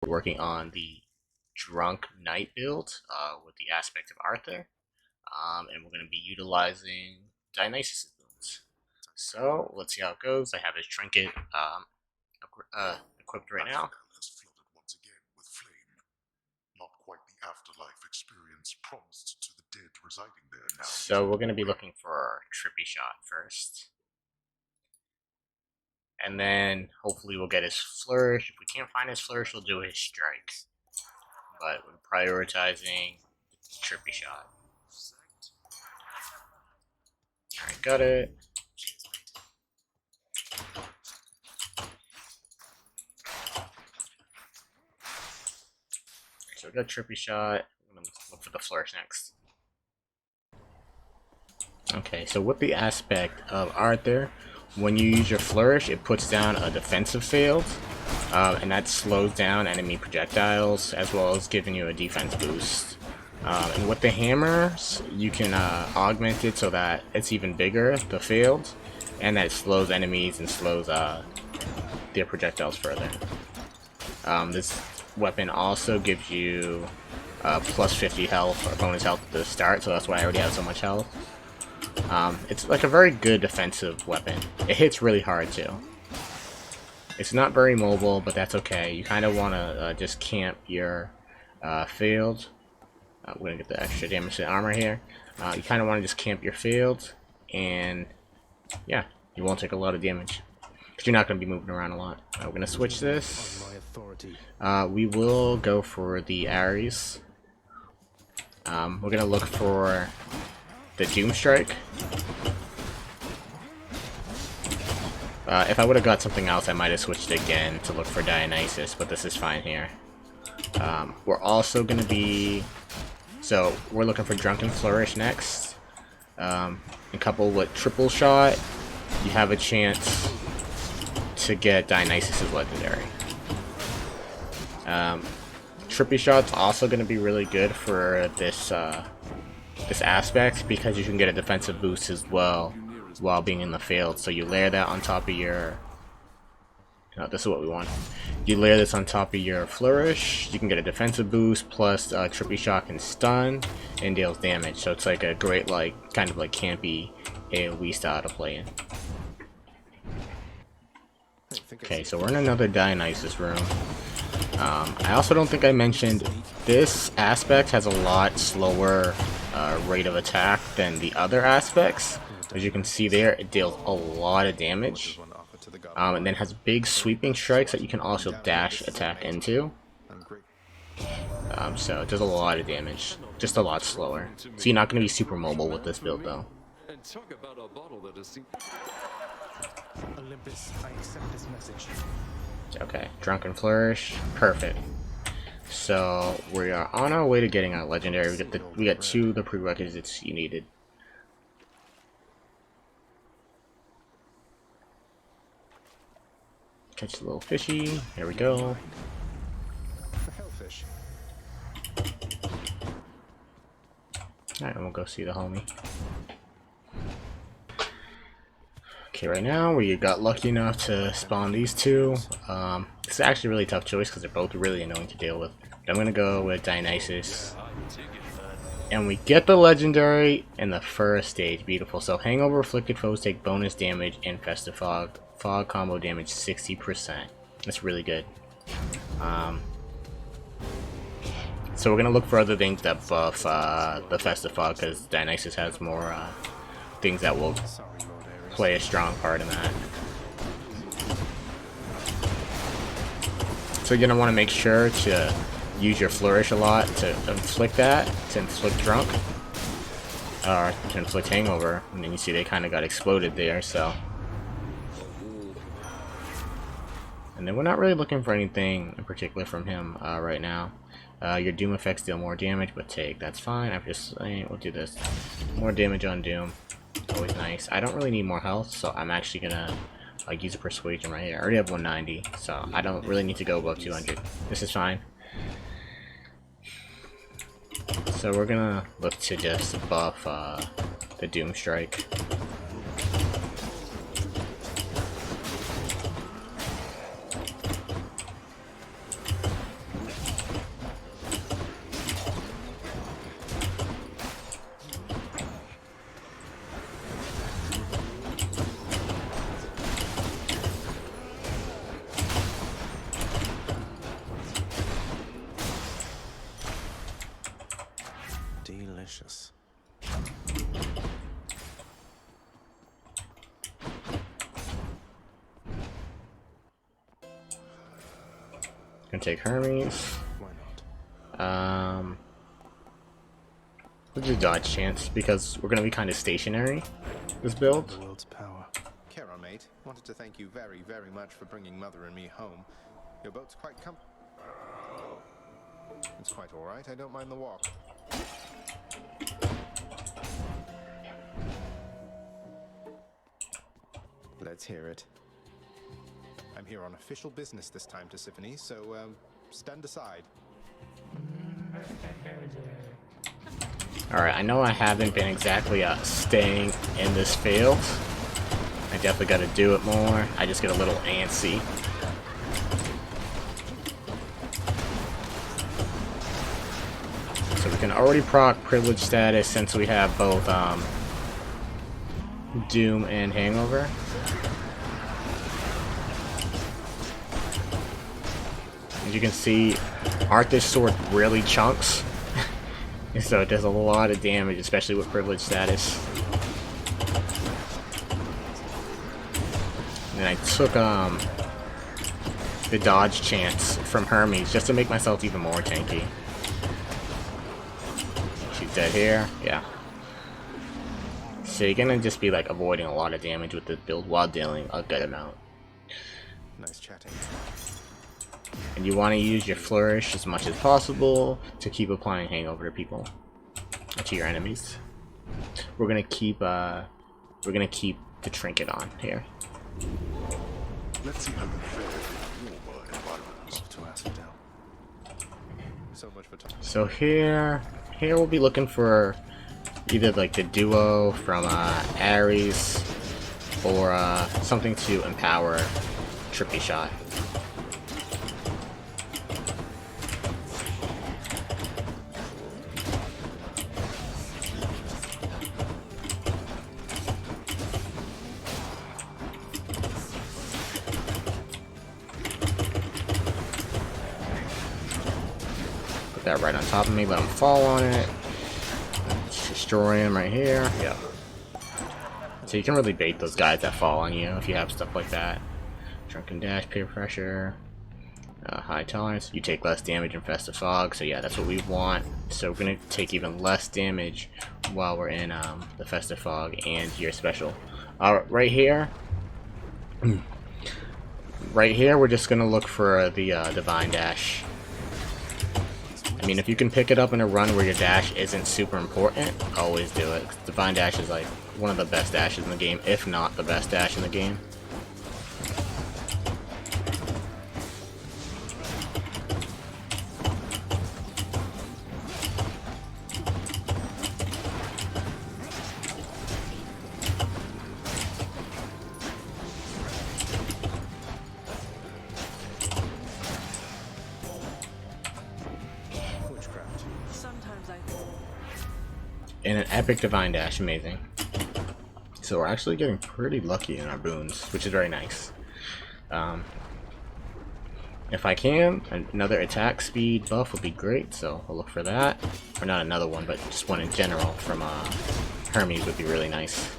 We're working on the Drunk Knight build with the aspect of Arthur, and we're going to be utilizing Dionysus' boons. So let's see how it goes. I have his trinket equipped right now. Has flooded once again with flame. Not quite the afterlife experience promised to the dead residing there now. So we're going to be looking for Trippy Shot first. And then hopefully we'll get his flourish. If we can't find his flourish, we'll do his strike. But we're prioritizing Trippy Shot. Alright, got it. So we got Trippy Shot. I'm gonna look for the flourish next. Okay, so with the aspect of Arthur, when you use your flourish, it puts down a defensive field, and that slows down enemy projectiles, as well as giving you a defense boost. And with the hammers, you can augment it so that it's even bigger, the field, and that it slows enemies and slows their projectiles further. This weapon also gives you plus 50 health, or bonus health at the start, so that's why I already have so much health. It's like a very good defensive weapon. It hits really hard too. It's not very mobile, but that's okay. You kind of want to just camp your field. We're going to get the extra damage to the armor here. You kind of want to just camp your field, and yeah, you won't take a lot of damage. Because you're not going to be moving around a lot. We're going to switch this. We will go for the Ares. We're going to look for the Doom Strike. If I would have got something else, I might have switched again to look for Dionysus, but this is fine here. We're also going to be... So, we're looking for Drunken Flourish next. And coupled with Triple Shot, you have a chance to get Dionysus' Legendary. Trippy Shot's also going to be really good for this aspect, because you can get a defensive boost as well while being in the field. So you layer that on top of your... No, this is what we want. You layer this on top of your flourish, you can get a defensive boost, plus Trippy Shot can stun and deals damage. So it's like a great, like, kind of like campy AoE style to play in. Okay, so we're in another Dionysus room. I also don't think I mentioned this aspect has a lot slower rate of attack than the other aspects. As you can see there, it deals a lot of damage, and then has big sweeping strikes that you can also dash attack into. So it does a lot of damage, just a lot slower. So you're not going to be super mobile with this build though. Olympus, I accept this message. Okay, Drunken Flourish, perfect. So we are on our way to getting our legendary. We got two of the prerequisites you needed. Catch a little fishy. Here we go. Alright, and we'll go see the homie. Okay, right now we got lucky enough to spawn these two. It's actually a really tough choice because they're both really annoying to deal with. But I'm gonna go with Dionysus. And we get the legendary in the first stage. Beautiful. So Hangover afflicted foes take bonus damage and Festive Fog. Fog combo damage 60%. That's really good. So we're gonna look for other things that buff the Festive Fog, because Dionysus has more things that will play a strong part in that. So you're gonna want to make sure to use your flourish a lot to inflict that, to inflict drunk, or to inflict hangover. And then you see they kind of got exploded there. So, and then we're not really looking for anything in particular from him right now. Your Doom effects deal more damage, but that's fine. I'm just saying we'll do this. More damage on Doom. Always nice. I don't really need more health, so I'm actually gonna use a persuasion right here. I already have 190, so I don't really need to go above 200. This is fine. So we're gonna look to just buff the Doom Strike. delicious. Gonna take Hermes. Why not? We'll do dodge chance because we're gonna be kind of stationary this build. The world's power. Charon, mate, wanted to thank you very, very much for bringing Mother and me home. Your boat's quite It's quite all right. I don't mind the walk. Let's hear it. I'm here on official business this time, Tisiphone, so stand aside. Alright, I know I haven't been exactly staying in this field. I definitely gotta do it more. I just get a little antsy. So we can already proc privilege status since we have both Doom and Hangover. As you can see, Arthur's sword really chunks. So it does a lot of damage, especially with privilege status. And I took the dodge chance from Hermes just to make myself even more tanky. She's dead here, yeah. So you're gonna just be like avoiding a lot of damage with this build while dealing a good amount. Nice chatting. And you want to use your flourish as much as possible to keep applying hangover to people, to your enemies. We're gonna keep the trinket on here. Let's see how you fare in warmer environments. Off to Asphodel. So much for time. So here we'll be looking for either like the duo from Ares or something to empower Trippy Shot. Put that right on top of me, let him fall on it. Let's destroy him right here. Yep. So you can really bait those guys that fall on you if you have stuff like that. Drunken Dash, Peer Pressure, High Tolerance. You take less damage in Festive Fog, so yeah, that's what we want. So we're gonna take even less damage while we're in the Festive Fog and your special. Right here, we're just gonna look for the Divine Dash. I mean, if you can pick it up in a run where your dash isn't super important, always do it. Divine Dash is like one of the best dashes in the game, if not the best dash in the game. And an epic Divine Dash, amazing. So we're actually getting pretty lucky in our boons, which is very nice. If I can, another attack speed buff would be great, so I'll look for that. Or not another one, but just one in general from Hermes would be really nice.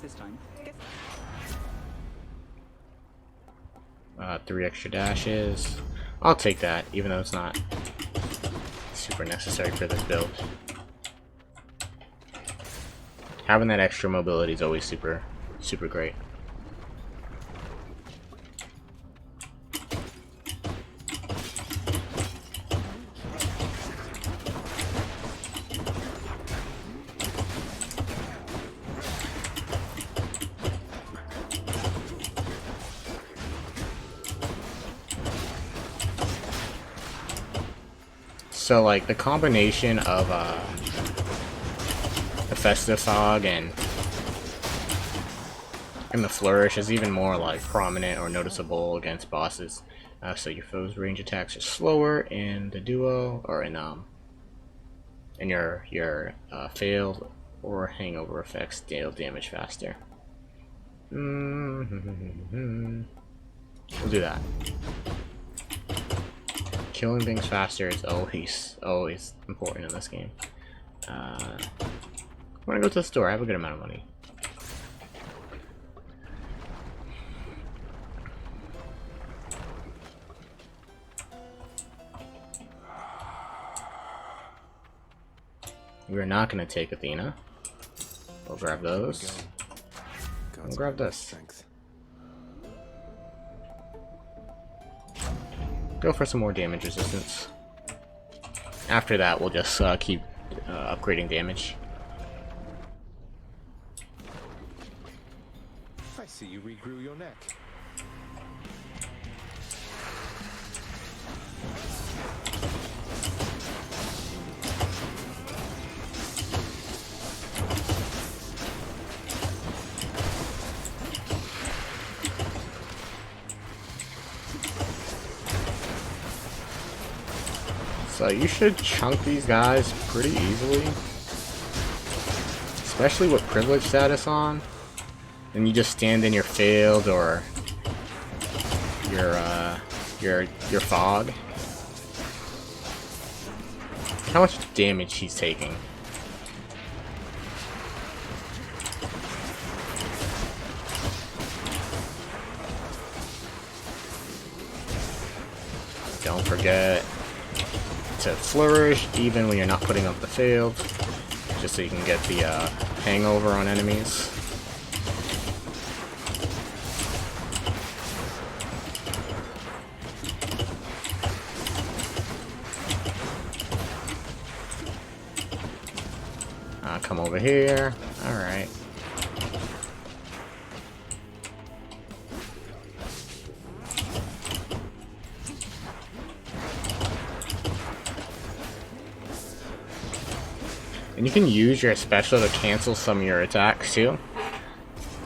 This time. 3 extra dashes. I'll take that, even though it's not super necessary for this build. Having that extra mobility is always super great. So like the combination of the Festive Fog and And the flourish is even more like prominent or noticeable against bosses. So your foe's range attacks are slower in the duo, or in your failed or hangover effects deal damage faster. We'll do that. Killing things faster is always important in this game. I'm gonna go to the store. I have a good amount of money. We're not gonna take Athena. We'll grab those. We'll grab this. Strength. Go for some more damage resistance. After that, we'll just keep upgrading damage. I see you regrew your neck. So you should chunk these guys pretty easily, especially with privilege status on. And you just stand in your field or your fog. How much damage he's taking? Don't forget to flourish even when you're not putting up the field, just so you can get the hangover on enemies. Come over here. Alright. And you can use your special to cancel some of your attacks too,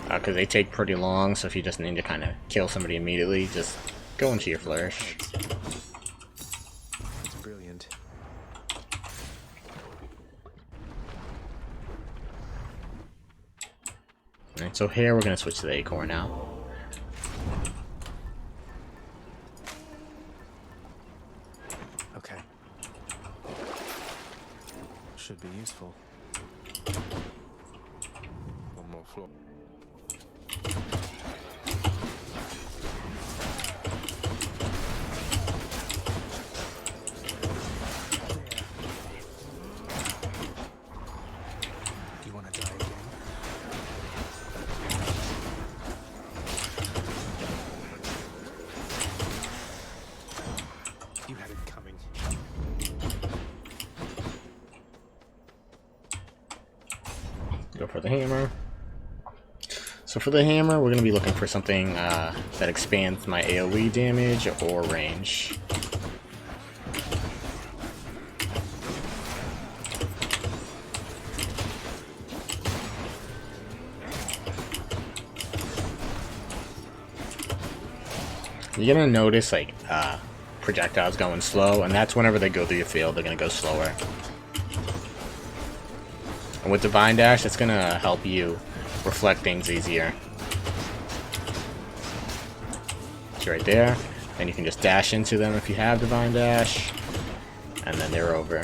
because they take pretty long, so if you just need to kind of kill somebody immediately, just go into your flourish. It's brilliant. Alright, so here we're going to switch to the Acorn now. Okay. Should be useful. One more floor. Do you want to die again? You had it coming. Go for the hammer. So for the hammer, we're going to be looking for something that expands my AoE damage or range. You're going to notice like projectiles going slow, and that's whenever they go through your field, they're going to go slower. And with Divine Dash, it's going to help you reflect things easier. It's right there. Then you can just dash into them if you have Divine Dash, and then they're over.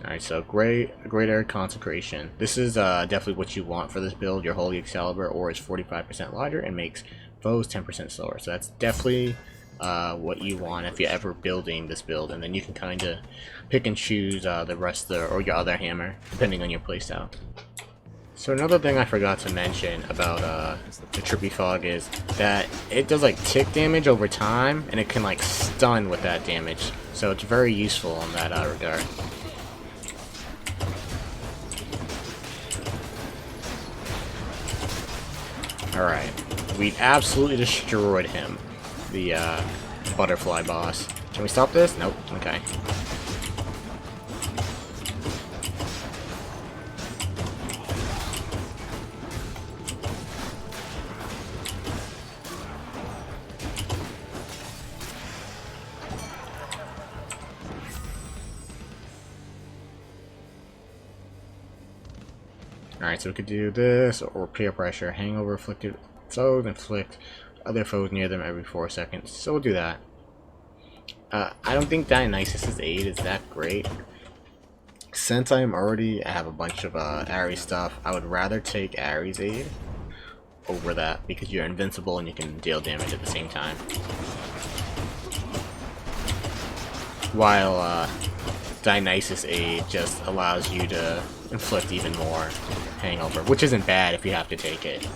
Alright, so Great Air Consecration. This is definitely what you want for this build. Your Holy Excalibur ore is 45% lighter and makes foes 10% slower. So that's definitely what you want if you're ever building this build, and then you can kind of pick and choose the rest of or your other hammer depending on your playstyle. So another thing I forgot to mention about the Trippy Fog is that it does like tick damage over time, and it can like stun with that damage, so it's very useful in that regard. Alright, we absolutely destroyed him, the butterfly boss. Can we stop this? Nope. Okay. Alright, so we could do this, or peer pressure. Hangover afflicted foes, inflict other foes near them every 4 seconds. So we'll do that. I don't think Dionysus' aid is that great. Since I have a bunch of Ares stuff, I would rather take Ares aid over that, because you're invincible and you can deal damage at the same time. While Dionysus aid just allows you to inflict even more hangover, which isn't bad if you have to take it.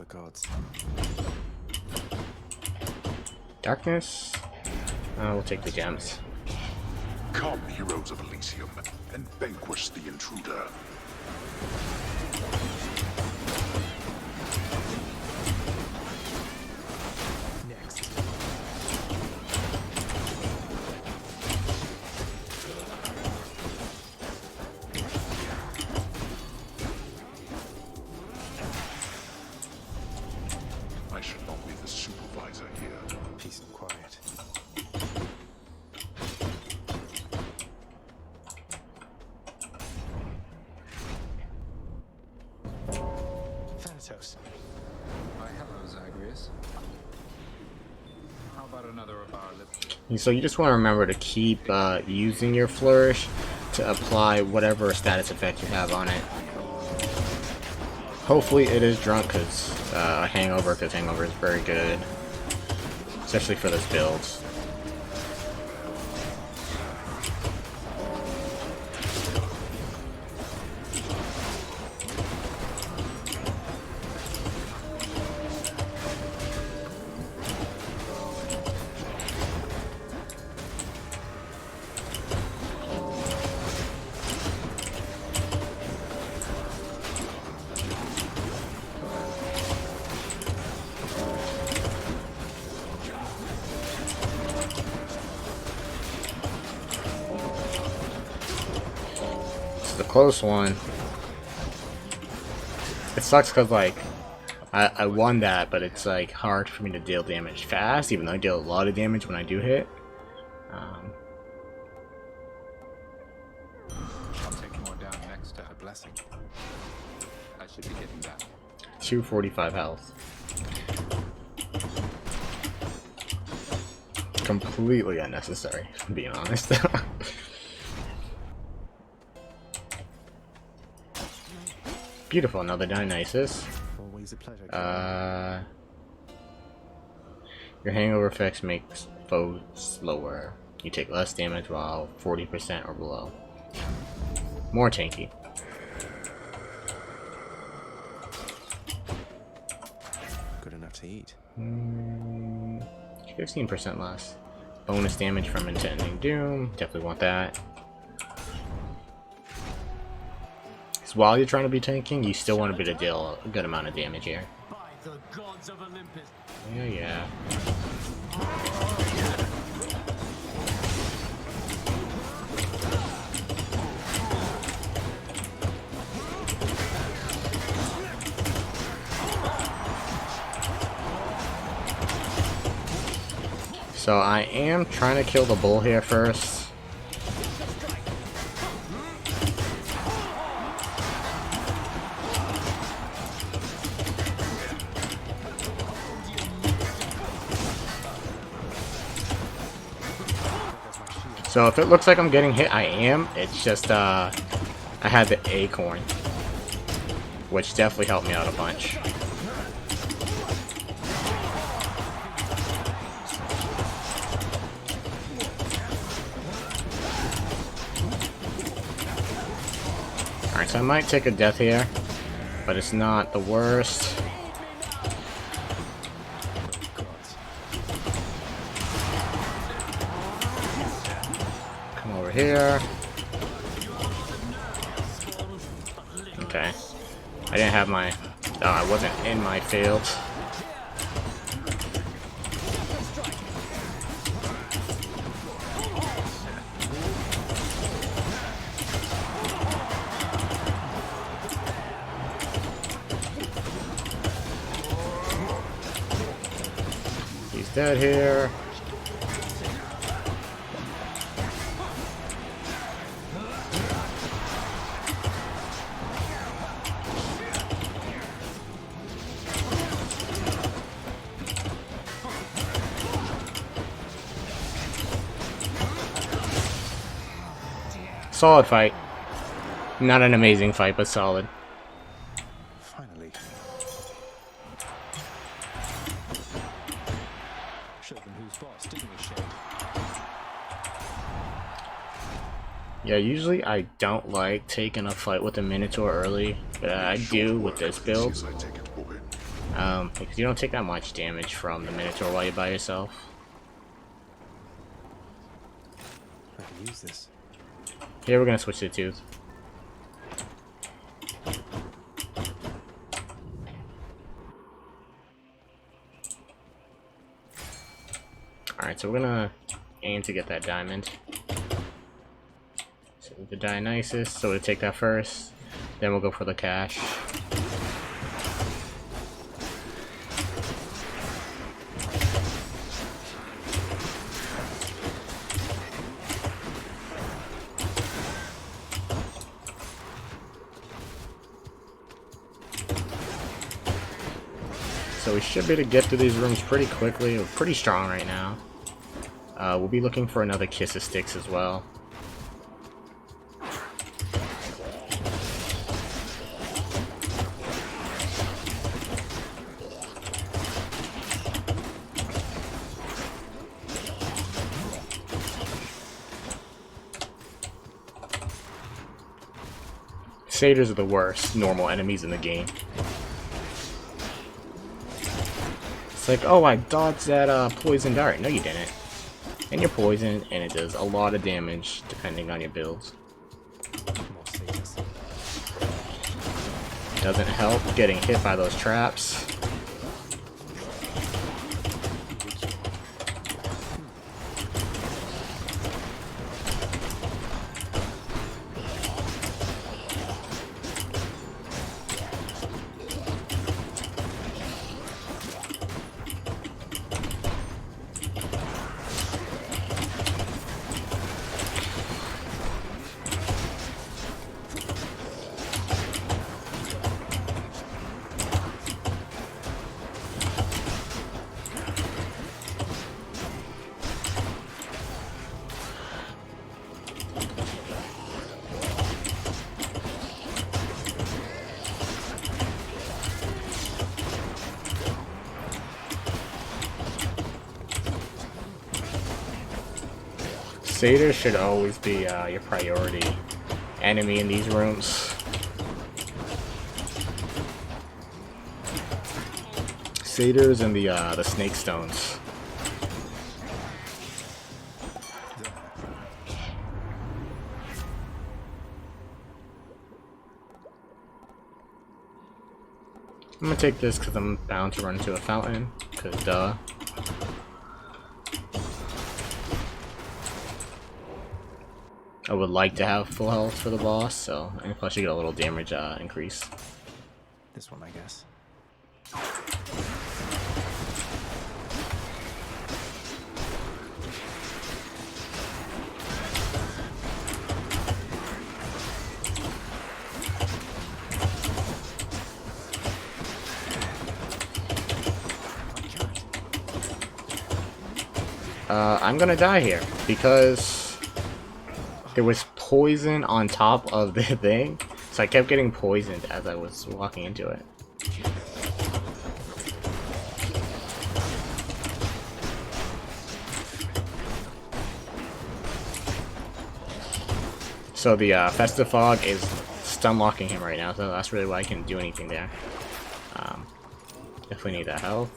Gods. Darkness. We'll take the gems. Come, heroes of Elysium, and vanquish the intruder. Next. I should not be the supervisor here. Peace and quiet. Thanatos. Why, hello, Zagreus. How about another of our little... So you just want to remember to keep using your flourish to apply whatever status effect you have on it. Hopefully it is drunk, because hangover is very good, especially for those builds. The close one. It sucks because like I won that, but it's like hard for me to deal damage fast, even though I deal a lot of damage when I do hit. I'll take more down next to a blessing. I should be getting that. 245 health. Completely unnecessary, if I'm being honest. Beautiful, another Dionysus. Always a pleasure. Your hangover effects makes foes slower. You take less damage while 40% or below. More tanky. Good enough to eat. 15% less. Bonus damage from Intending Doom. Definitely want that. So while you're trying to be tanking, you still want to be able to deal a good amount of damage here. By the gods of Olympus. Yeah. So I am trying to kill the bull here first. So if it looks like I'm getting hit, I am. It's just I had the acorn. which definitely helped me out a bunch. Alright, so I might take a death here, but it's not the worst. Come over here. Okay. I didn't have my... Oh, I wasn't in my field. He's dead here. Solid fight. Not an amazing fight, but solid. Finally. Showed them who's boss, didn't we, Shade? Yeah, usually I don't like taking a fight with a Minotaur early, but I do with this build. Yes, I take it, boy. Because you don't take that much damage from the Minotaur while you're by yourself. I can use this. Here we're gonna switch to Tooth. Alright, so we're gonna aim to get that diamond. So the Dionysus, so we'll take that first. Then we'll go for the cash. So we should be able to get through these rooms pretty quickly. We're pretty strong right now. We'll be looking for another Kiss of Styx as well. Satyrs are the worst normal enemies in the game. It's like, oh, I dodged that poison dart. No, you didn't. And you're poisoned, and it does a lot of damage depending on your builds. More status. Doesn't help getting hit by those traps. Satyrs should always be your priority enemy in these rooms. Satyrs and the snake stones. I'm gonna take this because I'm bound to run into a fountain, because duh. I would like to have full health for the boss, so, and plus you get a little damage increase. This one, I guess. I'm gonna die here because there was poison on top of the thing, So I kept getting poisoned as I was walking into it. So the Festive Fog is stun locking him right now, so that's really why I can't do anything there. If we need that health.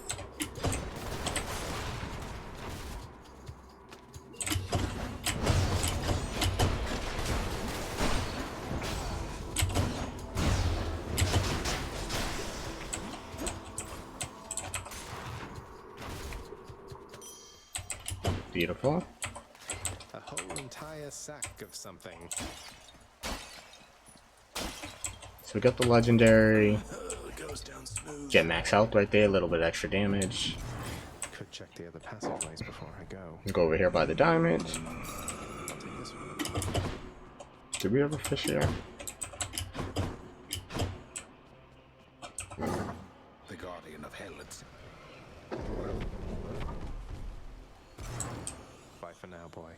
Beautiful. A whole entire sack of something. So we got the legendary. Get max health right there, a little bit extra damage. Could check the other passageways before I go. Go over here by the diamond. I'll take this one. Did we have a fish here? The Guardian of Helens. Bye for now, boy.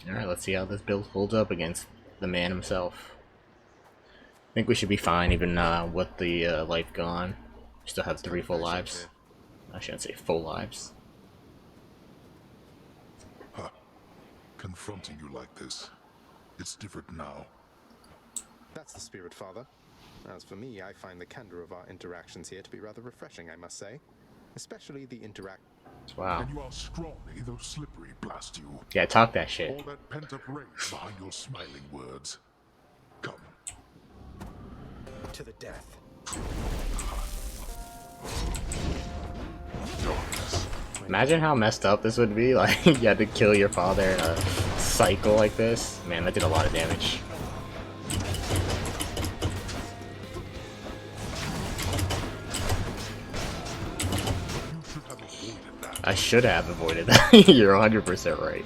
Alright, let's see how this build holds up against the man himself. I think we should be fine even with the life gone. We still have 3 full lives. I shouldn't say full lives. Huh. Confronting you like this. It's different now. That's the spirit, Father. As for me, I find the candor of our interactions here to be rather refreshing, I must say. Especially the Wow. And you are strongly, though slippery, blast you. Yeah, talk that shit. All that pent-up rage behind your smiling words. Come. to the death. Imagine how messed up this would be. Like, you had to kill your father in a cycle like this. Man, that did a lot of damage. I should have avoided that. You're 100% right.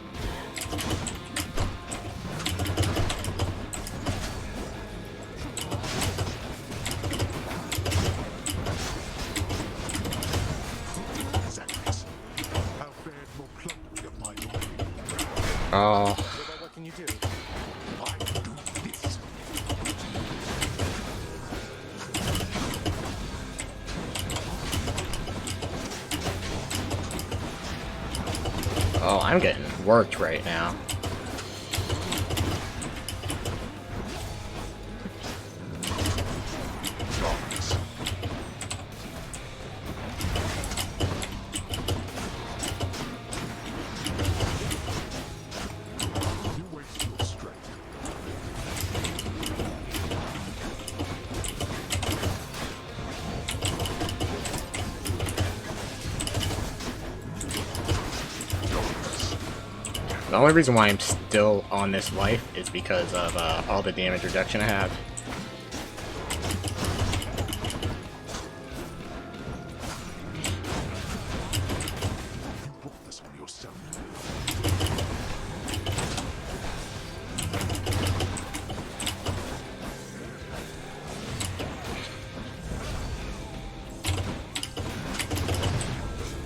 Oh. What can you do? Oh, I'm getting worked right now. The only reason why I'm still on this life is because of all the damage reduction I have. You brought this on yourself.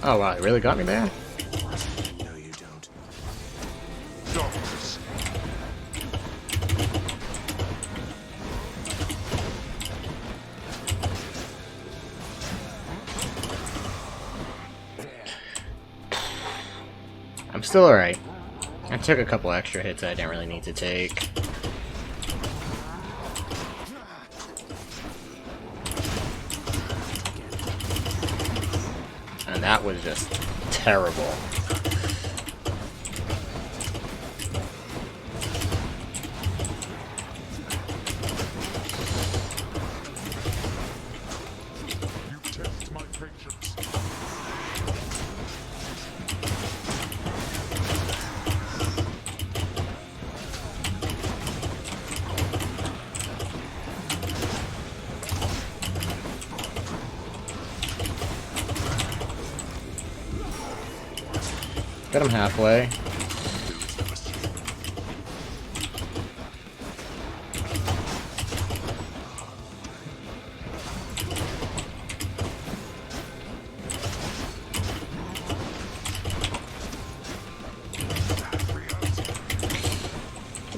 Oh wow, it really got me there? No, you don't. Darkness. I'm still alright. I took a couple extra hits I didn't really need to take. And that was just terrible. You test my patience. Got him halfway.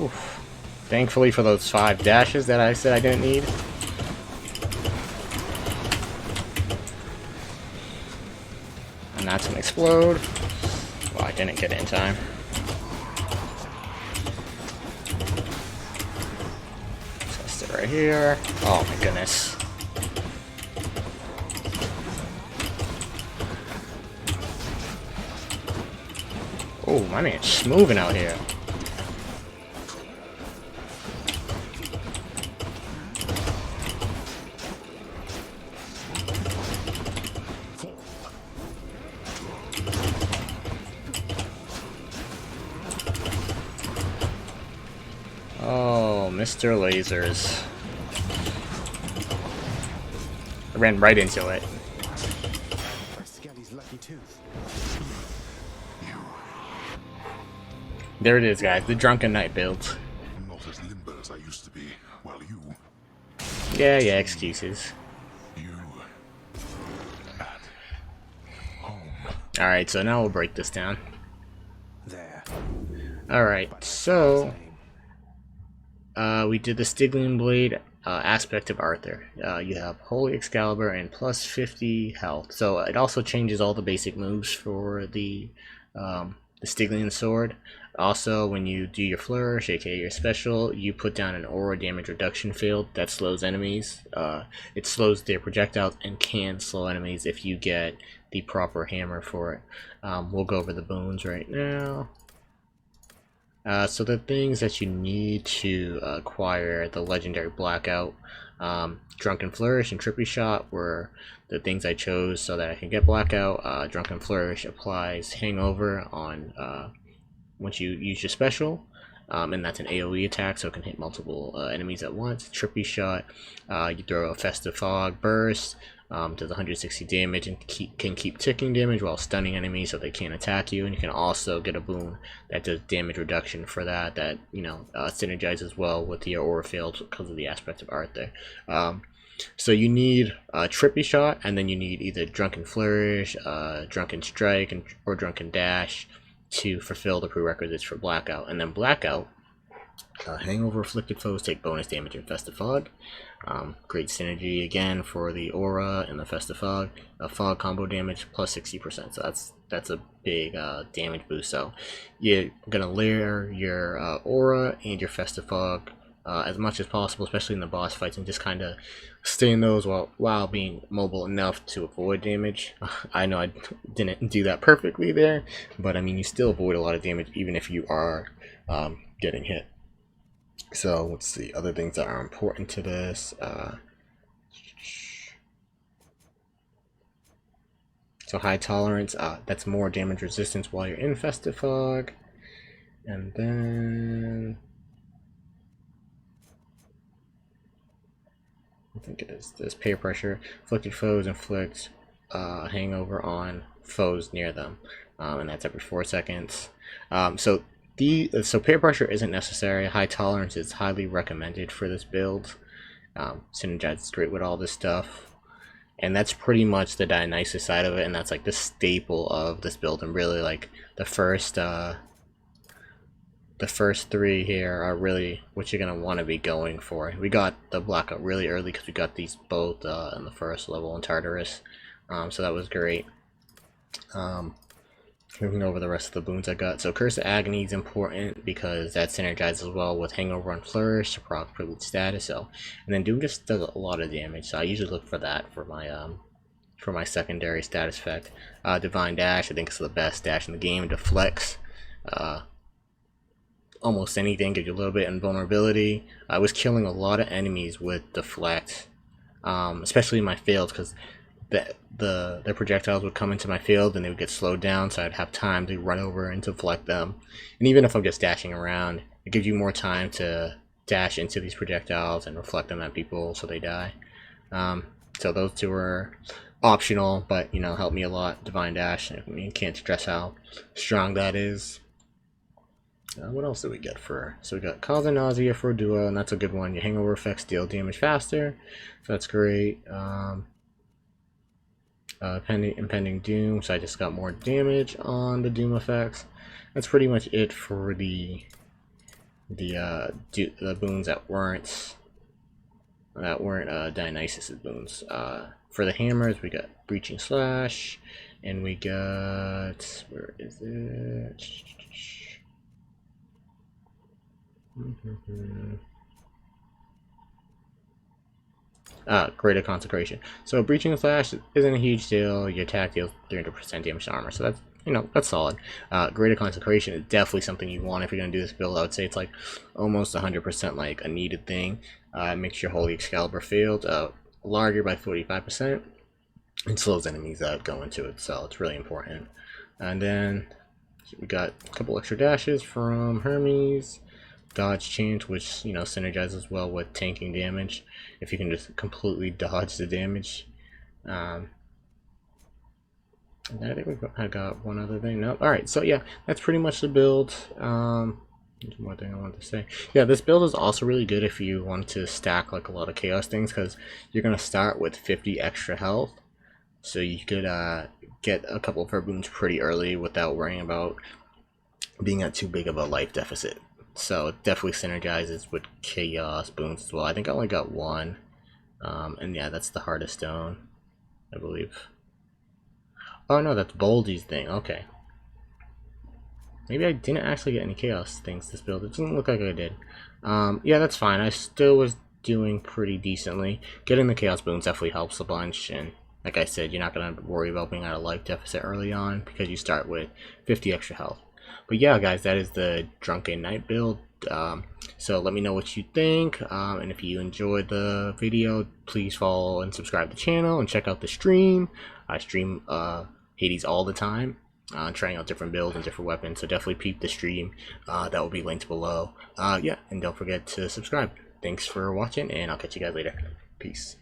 Oof. Thankfully for those 5 dashes that I said I didn't need. And that's gonna explode. Well, I didn't get it in time. Test it right here. Oh my goodness. Oh, my man's moving out here. Oh, Mr. Lasers. I ran right into it. Skelly's lucky tooth. There it is, guys. The Drunken Knight build. Not as limber as I used to be. Well, you Yeah, excuses. at home. Alright, so now we'll break this down. There. Alright, so we did the Stygian Blade aspect of Arthur. You have Holy Excalibur and plus 50 health. So it also changes all the basic moves for the Stygian Sword. Also, when you do your flourish, aka your special, you put down an aura damage reduction field that slows enemies. It slows their projectiles and can slow enemies if you get the proper hammer for it. We'll go over the boons right now. So the things that you need to acquire the legendary Blackout, Drunken Flourish and Trippy Shot were the things I chose so that I can get Blackout. Drunken Flourish applies Hangover on once you use your special, and that's an AoE attack, so it can hit multiple enemies at once. Trippy Shot, you throw a Festive Fog Burst, does 160 damage and can keep ticking damage while stunning enemies so they can't attack you. And you can also get a boon that does damage reduction for that synergizes well with your aura field because of the aspect of Arthur. So you need Trippy Shot, and then you need either Drunken Flourish, Drunken Strike, or Drunken Dash to fulfill the prerequisites for Blackout. And then Blackout, Hangover Afflicted foes take bonus damage in Festive Fog. Great synergy again for the aura and the Festive Fog. Fog combo damage plus 60%, so that's a big damage boost. So you're gonna layer your aura and your Festive Fog as much as possible, especially in the boss fights, and just kind of stay in those while being mobile enough to avoid damage. I know I didn't do that perfectly there, but I mean, you still avoid a lot of damage even if you are getting hit. So let's see other things that are important to this. So high tolerance, that's more damage resistance while you're in Festive Fog. And then I think it is this peer pressure. Afflicted foes inflict hangover on foes near them, and that's every 4 seconds. So peer pressure isn't necessary. High tolerance is highly recommended for this build. Synergizes great with all this stuff, and that's pretty much the Dionysus side of it, and that's like the staple of this build. And really, like the first 3 here are really what you're gonna want to be going for. We got the Blackout really early because we got these both in the first level in Tartarus, so that was great. Moving over the rest of the boons I got. So Curse of Agony is important because that synergizes well with Hangover and Flourish to proc privilege status. So, and then Doom just does a lot of damage, so I usually look for that for my secondary status effect. Divine Dash, I think it's the best dash in the game. Deflects almost anything, gives you a little bit of invulnerability. I was killing a lot of enemies with Deflect, especially in my fields, because their projectiles would come into my field and they would get slowed down, so I'd have time to run over and deflect them. And even if I'm just dashing around, it gives you more time to dash into these projectiles and reflect them at people so they die. So those two are optional, but you know, help me a lot. Divine Dash, I mean, can't stress how strong that is. What else did we get for? So we got Cause of Nausea for Duo, and that's a good one. Your hangover effects deal damage faster, so that's great. Impending Doom, so I just got more damage on the Doom effects. That's pretty much it for the the boons that weren't Dionysus's boons. For the hammers, we got Breaching Slash, and we got, where is it? Greater Consecration. So Breaching Slash isn't a huge deal. Your attack deals 300% damage to armor, so that's, you know, that's solid. Greater Consecration is definitely something you want if you're gonna do this build. I would say it's like almost 100% like a needed thing. It makes your Holy Excalibur field larger by 45% and slows enemies that go into it, so it's really important. And then we got a couple extra dashes from Hermes. Dodge Chant, which, you know, synergizes well with tanking damage if you can just completely dodge the damage. And I think I got one other thing. No, all right. So yeah, that's pretty much the build. There's one thing I wanted to say. Yeah, this build is also really good if you want to stack like a lot of chaos things, because you're gonna start with 50 extra health, so you could get a couple of her boons pretty early without worrying about being at too big of a life deficit. So it definitely synergizes with chaos boons as well. I think I only got one, and yeah, that's the hardest stone, I believe. Oh no, that's Boldy's thing. Okay, maybe I didn't actually get any chaos things this build. It doesn't look like I did. Yeah, that's fine. I still was doing pretty decently. Getting the chaos boons definitely helps a bunch, and like I said, you're not gonna worry about being at a life deficit early on because you start with 50 extra health. But yeah, guys, that is the Drunken Knight build. So let me know what you think, and if you enjoyed the video, please follow and subscribe to the channel and check out the stream. I stream Hades all the time, trying out different builds and different weapons, so definitely peep the stream. That will be linked below. Yeah, and don't forget to subscribe. Thanks for watching, and I'll catch you guys later. Peace.